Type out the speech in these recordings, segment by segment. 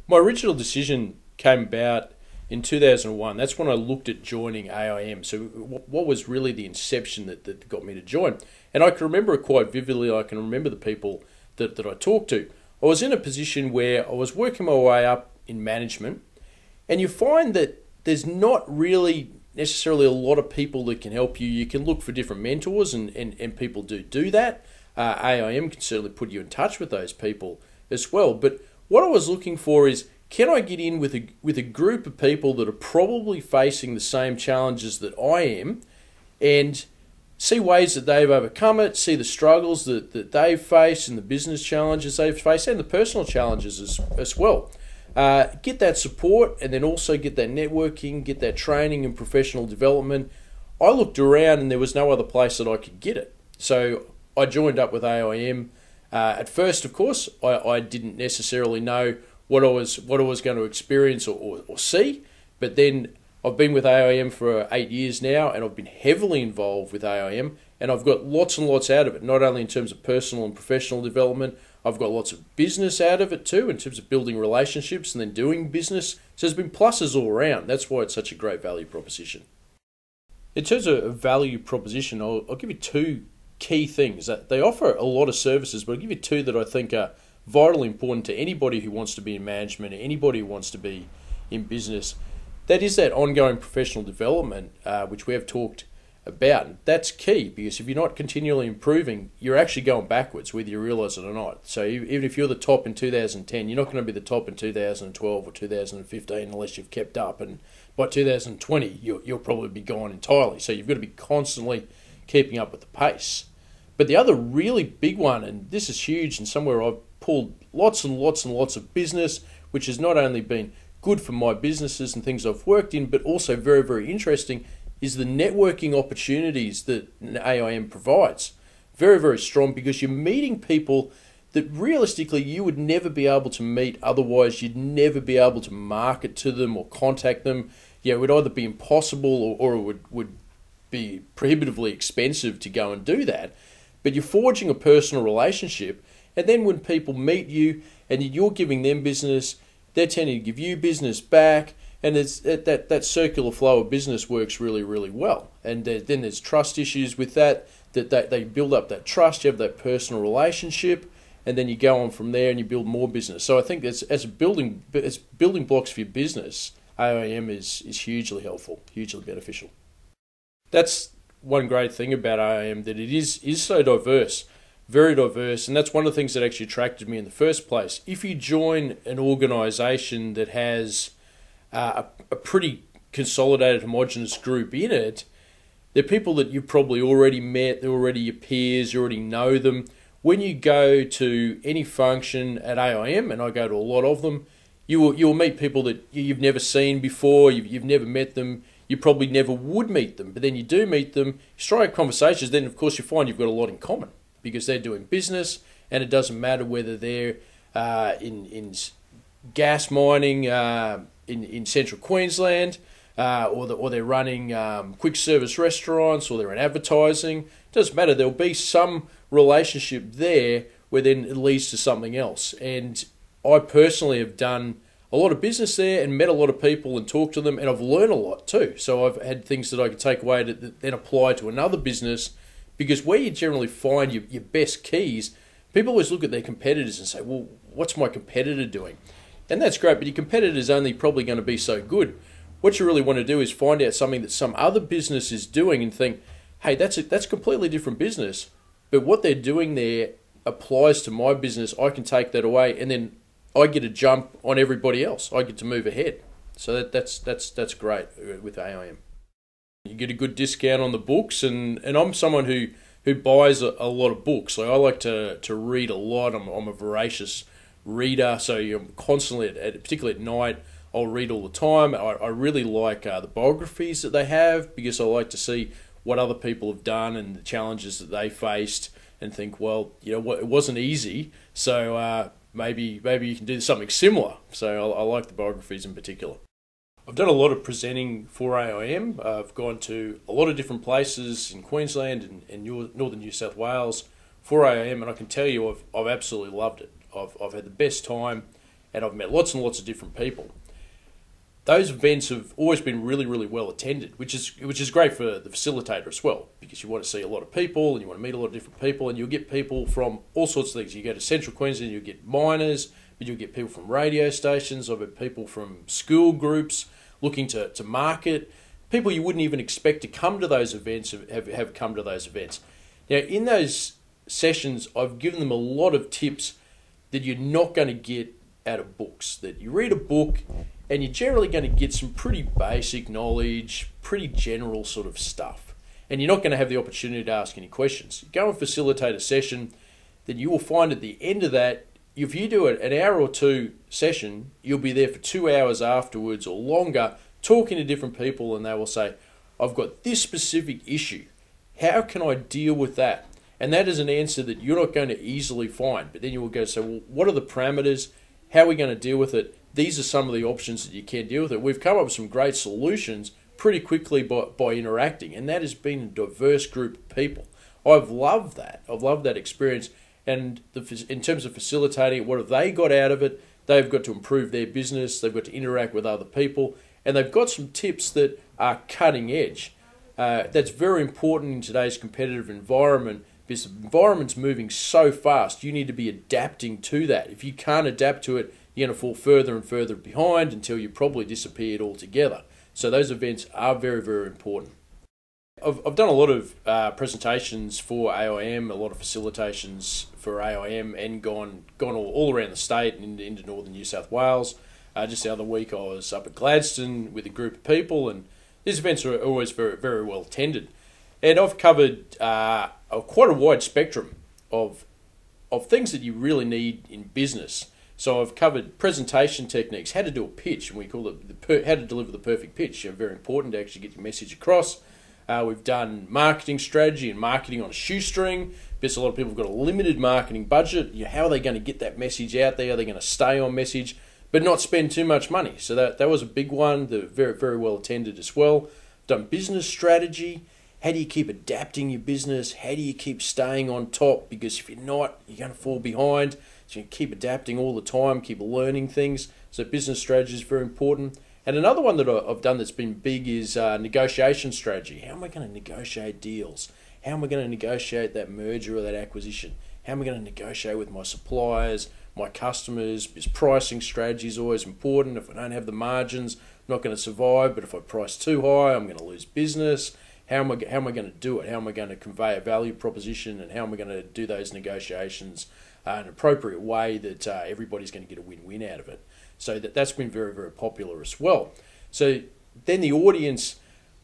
My original decision came about in 2001. That's when I looked at joining AIM. So what was really the inception that got me to join? And I can remember it quite vividly. I can remember the people that I talked to. I was in a position where I was working my way up in management, and you find that there's not really necessarily a lot of people that can help you. You can look for different mentors, and people do that. AIM can certainly put you in touch with those people as well. But what I was looking for is, can I get in with a group of people that are probably facing the same challenges that I am, and see ways that they've overcome it, see the struggles that they've faced and the business challenges they've faced and the personal challenges as well. Get that support, and then also get that networking, get that training and professional development. I looked around and there was no other place that I could get it. So I joined up with AIM. At first, of course, I didn't necessarily know what I was going to experience or see, but then I've been with AIM for 8 years now, and I've been heavily involved with AIM, and I've got lots and lots out of it, not only in terms of personal and professional development. I've got lots of business out of it too, in terms of building relationships and then doing business. So there's been pluses all around. That's why it's such a great value proposition. In terms of value proposition, I'll give you two key things. They offer a lot of services, but I'll give you two that I think are vitally important to anybody who wants to be in management, anybody who wants to be in business. That is that ongoing professional development, which we have talked about. That's key, because if you're not continually improving, you're actually going backwards, whether you realise it or not. So even if you're the top in 2010, you're not going to be the top in 2012 or 2015 unless you've kept up. And by 2020, you'll probably be gone entirely. So you've got to be constantly keeping up with the pace. But the other really big one, and this is huge and somewhere I've pulled lots and lots and lots of business, which has not only been good for my businesses and things I've worked in, but also very, very interesting, is the networking opportunities that AIM provides. Very, very strong, because you're meeting people that realistically you would never be able to meet otherwise. You'd never be able to market to them or contact them. Yeah, it would either be impossible or it would be prohibitively expensive to go and do that. But you're forging a personal relationship, and then when people meet you and you're giving them business, they're tending to give you business back, and it's, that circular flow of business works really, really well. And then there's trust issues with that they build up that trust, you have that personal relationship, and then you go on from there and you build more business. So I think as building blocks for your business, AIM is hugely helpful, hugely beneficial. That's one great thing about AIM, that it is so diverse. Very diverse, and that's one of the things that actually attracted me in the first place. If you join an organisation that has a pretty consolidated, homogenous group in it, they're people that you've probably already met, they're already your peers, you already know them. When you go to any function at AIM, and I go to a lot of them, you'll meet people that you've never seen before, you've never met them, you probably never would meet them, but then you do meet them, you strike conversations, then of course you find you've got a lot in common, because they're doing business, and it doesn't matter whether they're in gas mining in central Queensland, or they're running quick service restaurants, or they're in advertising. It doesn't matter. There'll be some relationship there where then it leads to something else. And I personally have done a lot of business there and met a lot of people and talked to them, and I've learned a lot too. So I've had things that I could take away that then apply to another business. Because where you generally find your best keys, people always look at their competitors and say, well, what's my competitor doing? And that's great, but your competitor's only probably going to be so good. What you really want to do is find out something that some other business is doing and think, hey, that's a completely different business, but what they're doing there applies to my business. I can take that away, and then I get a jump on everybody else. I get to move ahead. So that's great with AIM. You get a good discount on the books, and I'm someone who buys a lot of books. Like, I like to read a lot. I'm a voracious reader, so you're constantly, particularly at night, I'll read all the time. I really like the biographies that they have, because I like to see what other people have done and the challenges that they faced, and think, well, you know what, it wasn't easy, so maybe you can do something similar. So I like the biographies in particular. I've done a lot of presenting for AIM. I've gone to a lot of different places in Queensland and northern New South Wales for AIM, and I can tell you I've absolutely loved it. I've had the best time, and I've met lots and lots of different people. Those events have always been really, really well attended, which is great for the facilitator as well, because you want to see a lot of people and you want to meet a lot of different people, and you'll get people from all sorts of things. You go to Central Queensland, you'll get miners, but you'll get people from radio stations. I've had people from school groups looking to market. People you wouldn't even expect to come to those events have come to those events. Now, in those sessions, I've given them a lot of tips that you're not going to get out of books. That you read a book and you're generally going to get some pretty basic knowledge, pretty general sort of stuff. And you're not going to have the opportunity to ask any questions. You go and facilitate a session, then you will find at the end of that, if you do an hour or two session, you'll be there for 2 hours afterwards or longer talking to different people, and they will say, I've got this specific issue. How can I deal with that? And that is an answer that you're not going to easily find. But then you will go, so well, what are the parameters? How are we going to deal with it? These are some of the options that you can deal with it. We've come up with some great solutions pretty quickly by interacting, and that has been a diverse group of people. I've loved that. I've loved that experience. And in terms of facilitating it, what have they got out of it? They've got to improve their business. They've got to interact with other people. And they've got some tips that are cutting edge. That's very important in today's competitive environment, because the environment's moving so fast. You need to be adapting to that. If you can't adapt to it, you're going to fall further and further behind until you probably disappeared altogether. So those events are very, very important. I've done a lot of presentations for AIM, a lot of facilitations for AIM, and gone all around the state and into northern New South Wales. Just the other week I was up at Gladstone with a group of people, and these events are always very, very well attended. And I've covered quite a wide spectrum of things that you really need in business. So I've covered presentation techniques, how to do a pitch, and we call it how to deliver the perfect pitch. Very important to actually get your message across. We've done marketing strategy and marketing on a shoestring, because a lot of people have got a limited marketing budget. How are they going to get that message out there? Are they going to stay on message, but not spend too much money? So that was a big one. They're very, very well attended as well. Done business strategy. How do you keep adapting your business? How do you keep staying on top? Because if you're not, you're going to fall behind. So you keep adapting all the time, keep learning things. So business strategy is very important. And another one that I've done that's been big is negotiation strategy. How am I going to negotiate deals? How am I going to negotiate that merger or that acquisition? How am I going to negotiate with my suppliers, my customers? Because pricing strategy is always important. If I don't have the margins, I'm not going to survive. But if I price too high, I'm going to lose business. How am I going to do it? How am I going to convey a value proposition? And how am I going to do those negotiations in an appropriate way that everybody's going to get a win-win out of it? So that's been very, very popular as well. So then the audience,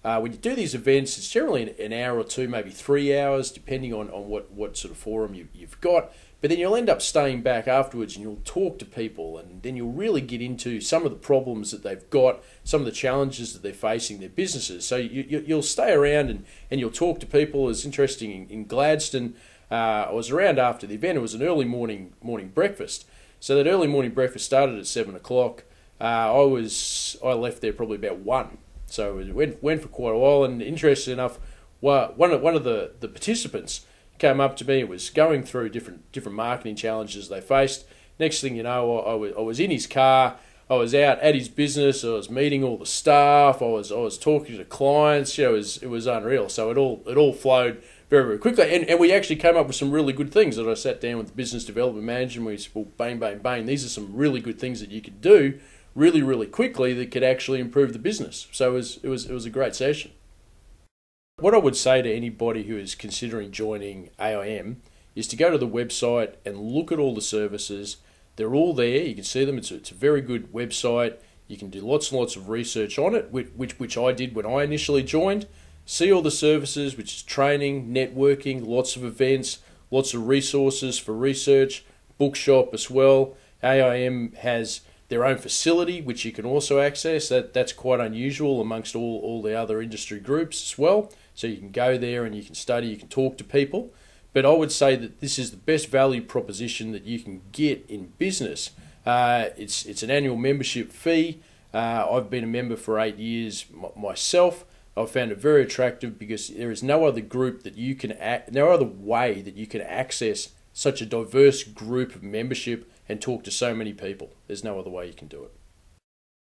when you do these events, it's generally an hour or two, maybe 3 hours, depending on what sort of forum you've got. But then you'll end up staying back afterwards and you'll talk to people, and then you'll really get into some of the problems that they've got, some of the challenges that they're facing their businesses. So you'll stay around and you'll talk to people. It's interesting in Gladstone. I was around after the event. It was an early morning breakfast. So that early morning breakfast started at 7 o'clock. I left there probably about 1. So it went for quite a while. And interesting enough, one of the participants came up to me and was going through different marketing challenges they faced. Next thing you know, I was in his car. I was out at his business. I was meeting all the staff. I was talking to clients. It was unreal. So it all flowed very, very quickly. And we actually came up with some really good things that I sat down with the business development manager and we said, well, bang, bang, bang, these are some really good things that you could do really, really quickly that could actually improve the business. So it was a great session. What I would say to anybody who is considering joining AIM is to go to the website and look at all the services. They're all there. You can see them. It's a very good website. You can do lots and lots of research on it, which I did when I initially joined. See all the services, which is training, networking, lots of events, lots of resources for research, bookshop as well. AIM has their own facility, which you can also access. That's quite unusual amongst all the other industry groups as well. So you can go there and you can study, you can talk to people. But I would say that this is the best value proposition that you can get in business. It's an annual membership fee. I've been a member for 8 years myself. I've found it very attractive because there is no other group that you can, no other way that you can access such a diverse group of membership and talk to so many people. There's no other way you can do it.